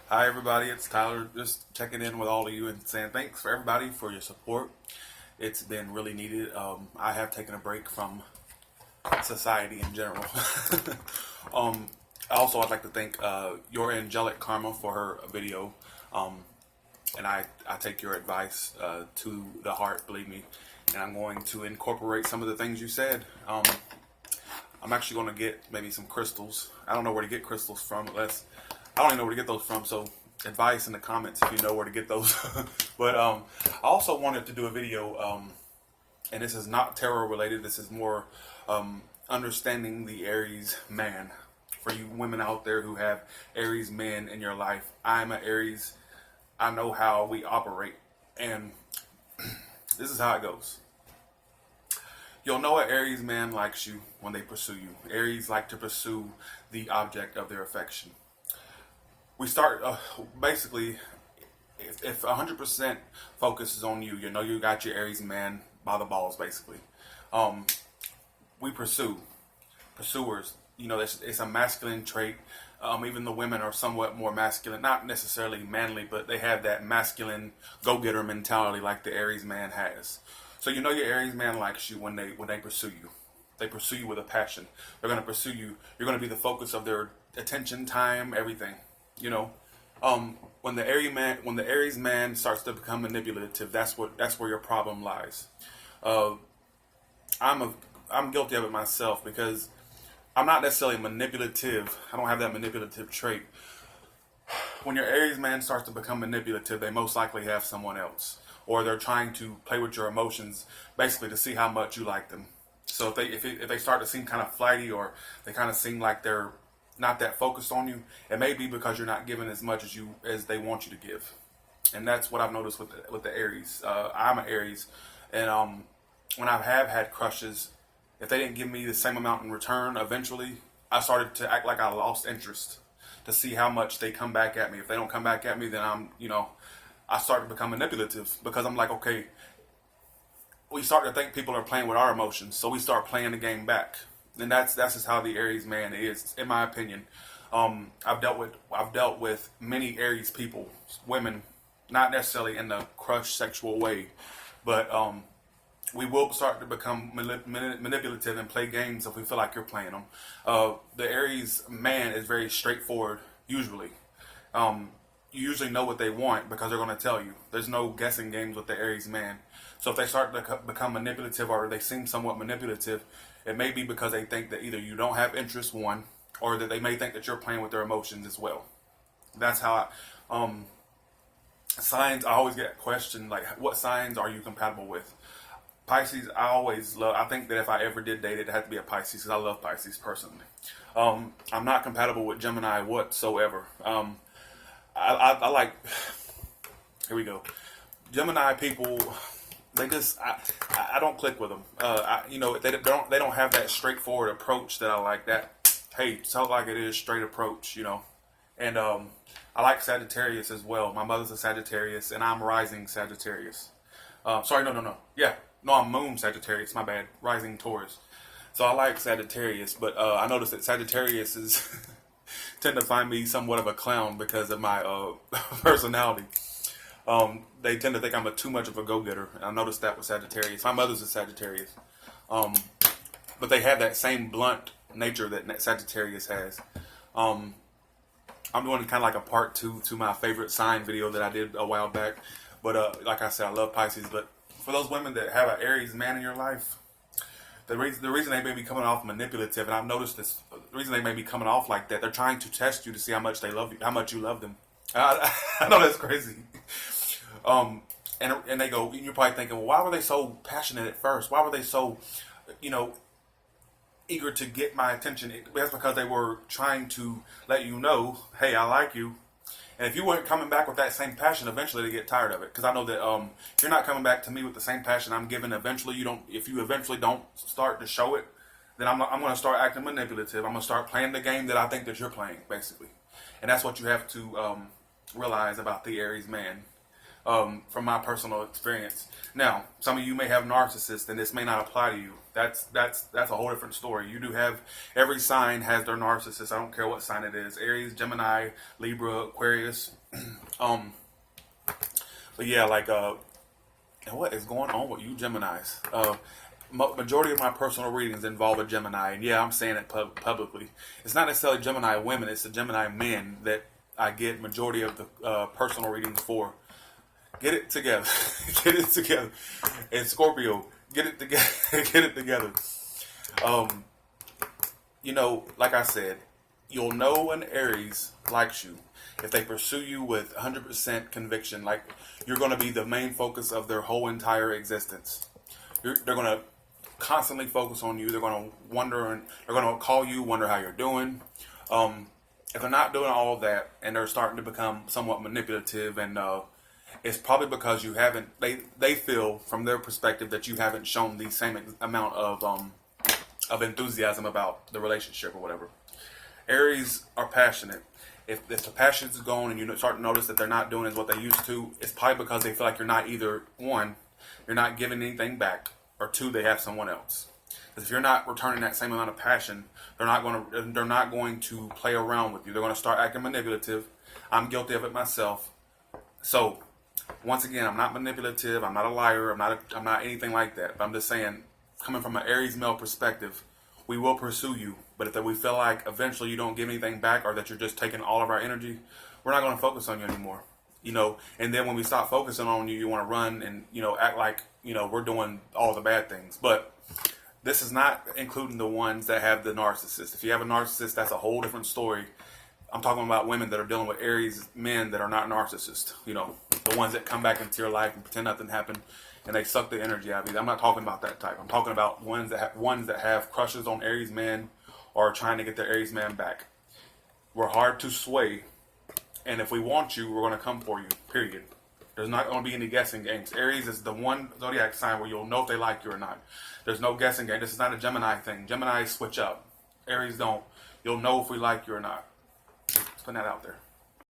Hi everybody, it's Tyler. Just checking in with all of you and saying thanks for everybody for your support. It's been really needed. I have taken a break from society in general. um, Also, I'd like to thank your Angelic Karma for her video. Um, and I take your advice to the heart, believe me. And I'm going to incorporate some of the things you said. I'm actually going to get maybe some crystals. I don't know where to get crystals from unless I don't even know where to get those from. So advice in the comments if you know where to get those. But I also wanted to do a video, and this is not tarot related. This is more understanding the Aries man. For you women out there who have Aries men in your life, I'm an Aries. I know how we operate, and this is how it goes. You'll know an Aries man likes you when they pursue you. Aries like to pursue the object of their affection. We start basically, if 100% focus is on you, you know you got your Aries man by the balls, basically. We pursue, pursuers. You know, it's a masculine trait. Even the women are somewhat more masculine, not necessarily manly, but they have that masculine go-getter mentality like the Aries man has. So you know your Aries man likes you when they pursue you. They pursue you with a passion. They're going to pursue you. You're going to be the focus of their attention, time, everything. You know, when the Aries man starts to become manipulative, that's where your problem lies. Uh, I'm guilty of it myself because I'm not necessarily manipulative. I don't have that manipulative trait. When your Aries man starts to become manipulative, they most likely have someone else, or they're trying to play with your emotions, basically to see how much you like them. So if they start to seem kind of flighty, or they kind of seem like they're not that focused on you, it may be because you're not giving as much as they want you to give, and that's what I've noticed with the Aries. I'm an Aries, and when I have had crushes, if they didn't give me the same amount in return, eventually I started to act like I lost interest to see how much they come back at me. If they don't come back at me, then I start to become manipulative because I'm like, okay, we start to think people are playing with our emotions, so we start playing the game back, and that's just how the Aries man is, in my opinion. I've dealt with many Aries people, women, not necessarily in the crush sexual way, but we will start to become manipulative and play games if we feel like you're playing them. The Aries man is very straightforward, usually. You usually know what they want because they're going to tell you. There's no guessing games with the Aries man. So if they start to become manipulative, or they seem somewhat manipulative, it may be because they think that either you don't have interest, one, or that they may think that you're playing with their emotions as well. That's how signs, I always get questioned, like, what signs are you compatible with? Pisces, I always love. I think that if I ever did date, it had to be a Pisces because I love Pisces personally. I'm not compatible with Gemini whatsoever. I like. Here we go. Gemini people, they just I don't click with them. They don't have that straightforward approach that I like. That, hey, tell it like it is, straight approach. And I like Sagittarius as well. My mother's a Sagittarius, and I'm rising Sagittarius. Sorry, no. Yeah, no, I'm moon Sagittarius. My bad, rising Taurus. So I like Sagittarius, but I noticed that Sagittarius is tend to find me somewhat of a clown because of my personality. They tend to think I'm too much of a go-getter. I noticed that with Sagittarius. My mother's a Sagittarius, but they have that same blunt nature that Sagittarius has. I'm doing kind of like a part two to my favorite sign video that I did a while back. But like I said, I love Pisces. But for those women that have an Aries man in your life, the reason they may be coming off manipulative, and I've noticed this, the reason they may be coming off like that, they're trying to test you to see how much they love you, how much you love them. I know that's crazy. And they go, you're probably thinking, well, why were they so passionate at first? Why were they so, eager to get my attention? That's because they were trying to let you know, hey, I like you. And if you weren't coming back with that same passion, eventually they get tired of it. Because I know that if you're not coming back to me with the same passion I'm giving, eventually you don't. If you eventually don't start to show it, then I'm going to start acting manipulative. I'm going to start playing the game that I think that you're playing, basically. And that's what you have to realize about the Aries man. from my personal experience. Now, some of you may have narcissists, and this may not apply to you. That's a whole different story. You do have, every sign has their narcissist. I don't care what sign it is: Aries, Gemini, Libra, Aquarius. But yeah, like what is going on with you Geminis? Majority of my personal readings involve a Gemini, and yeah, I'm saying it publicly. It's not necessarily Gemini women; it's the Gemini men that I get majority of the personal readings for. Get it together, get it together. And Scorpio, get it together, get it together. You know, like I said, you'll know an Aries likes you if they pursue you with 100% conviction. Like, you're going to be the main focus of their whole entire existence. They're going to constantly focus on you. They're going to wonder, and they're going to call you, wonder how you're doing. If they're not doing all of that and they're starting to become somewhat manipulative, and it's probably because you haven't, they feel from their perspective that you haven't shown the same amount of enthusiasm about the relationship or whatever. Aries are passionate. If the passion is gone and you start to notice that they're not doing as what they used to, it's probably because they feel like you're not, either one, you're not giving anything back, or two, they have someone else. Because if you're not returning that same amount of passion, they're not going to play around with you. They're going to start acting manipulative. I'm guilty of it myself. So, once again, I'm not manipulative. I'm not a liar. I'm not anything like that. But I'm just saying, coming from an Aries male perspective, we will pursue you. But if we feel like eventually you don't give anything back, or that you're just taking all of our energy, we're not going to focus on you anymore. You know, and then when we stop focusing on you, you want to run and, you know, act like, you know, we're doing all the bad things. But this is not including the ones that have the narcissist. If you have a narcissist, that's a whole different story. I'm talking about women that are dealing with Aries men that are not narcissists. You know, the ones that come back into your life and pretend nothing happened, and they suck the energy out of you. I'm not talking about that type. I'm talking about ones that have crushes on Aries men, or are trying to get their Aries man back. We're hard to sway, and if we want you, we're going to come for you, period. There's not going to be any guessing games. Aries is the one zodiac sign where you'll know if they like you or not. There's no guessing game. This is not a Gemini thing. Gemini switch up. Aries don't. You'll know if we like you or not. Just putting that out there.